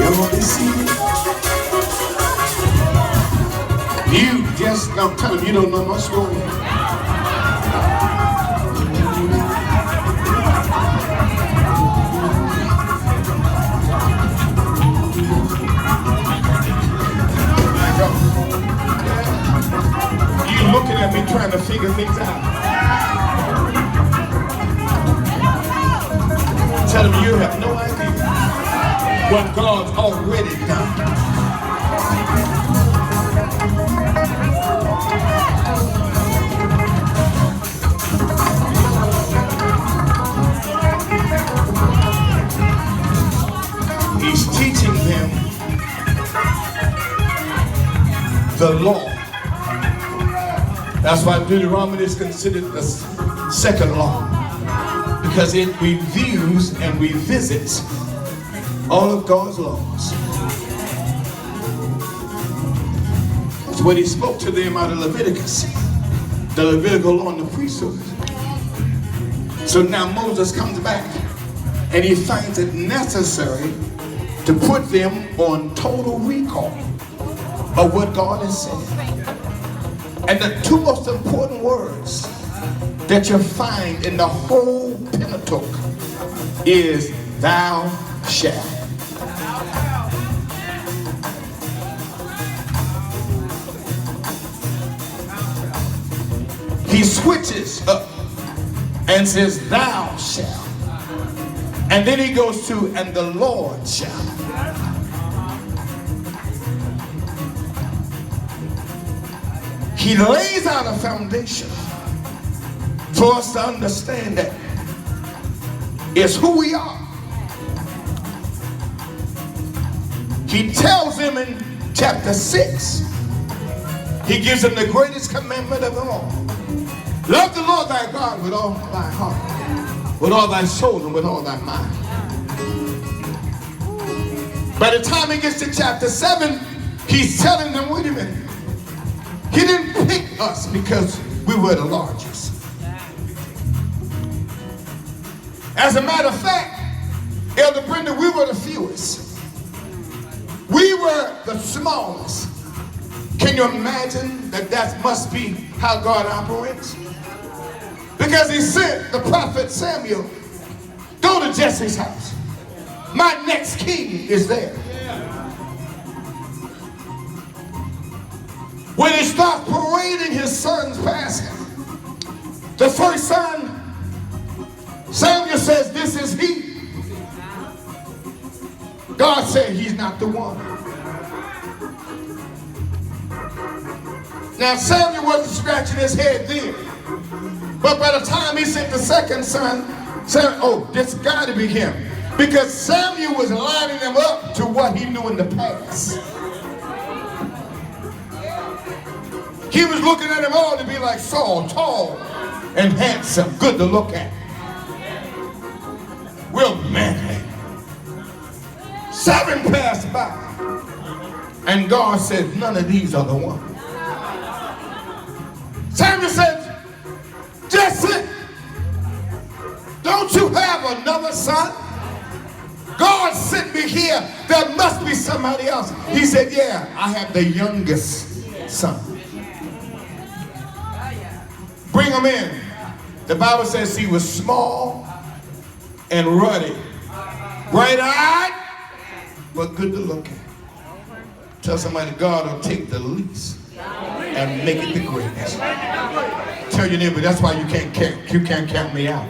You're gonna be seated. You just, I'm telling you, you don't know much more. You looking at me trying to figure things out. Tell him you have no idea what God's already done. He's teaching them the law. That's why Deuteronomy is considered the second law, because it reviews and revisits all of God's laws. It's what he spoke to them out of Leviticus, the Levitical law and the priesthood. So now Moses comes back and he finds it necessary to put them on total recall of what God has said. And the two most important words that you'll find in the whole Pentateuch is thou shalt. He switches up and says thou shalt. And then he goes to and the Lord shall. He lays out a foundation for us to understand that it's who we are. He tells them in chapter 6, he gives them the greatest commandment of them all. Love the Lord thy God with all thy heart, with all thy soul, and with all thy mind. By the time he gets to chapter 7, he's telling them, wait a minute. He didn't pick us because we were the largest. As a matter of fact, Elder Brenda, we were the fewest. We were the smallest. Can you imagine that must be how God operates? Because he sent the prophet Samuel, go to Jesse's house. My next king is there. When he starts parading his sons past him, the first son, Samuel says, this is he. God said he's not the one. Now Samuel wasn't scratching his head then. But by the time he sent the second son, Samuel, oh, this got to be him. Because Samuel was lining them up to what he knew in the past. He was looking at them all to be like Saul, tall and handsome, good to look at. Real manly. 7 passed by. And God said, none of these are the one. Samuel said, Jesse, don't you have another son? God sent me here. There must be somebody else. He said, yeah, I have the youngest son. Bring him in. The Bible says he was small and ruddy. Bright-eyed, but good to look at. Tell somebody God will take the least and make it the greatest. Tell your neighbor, that's why you can't count me out.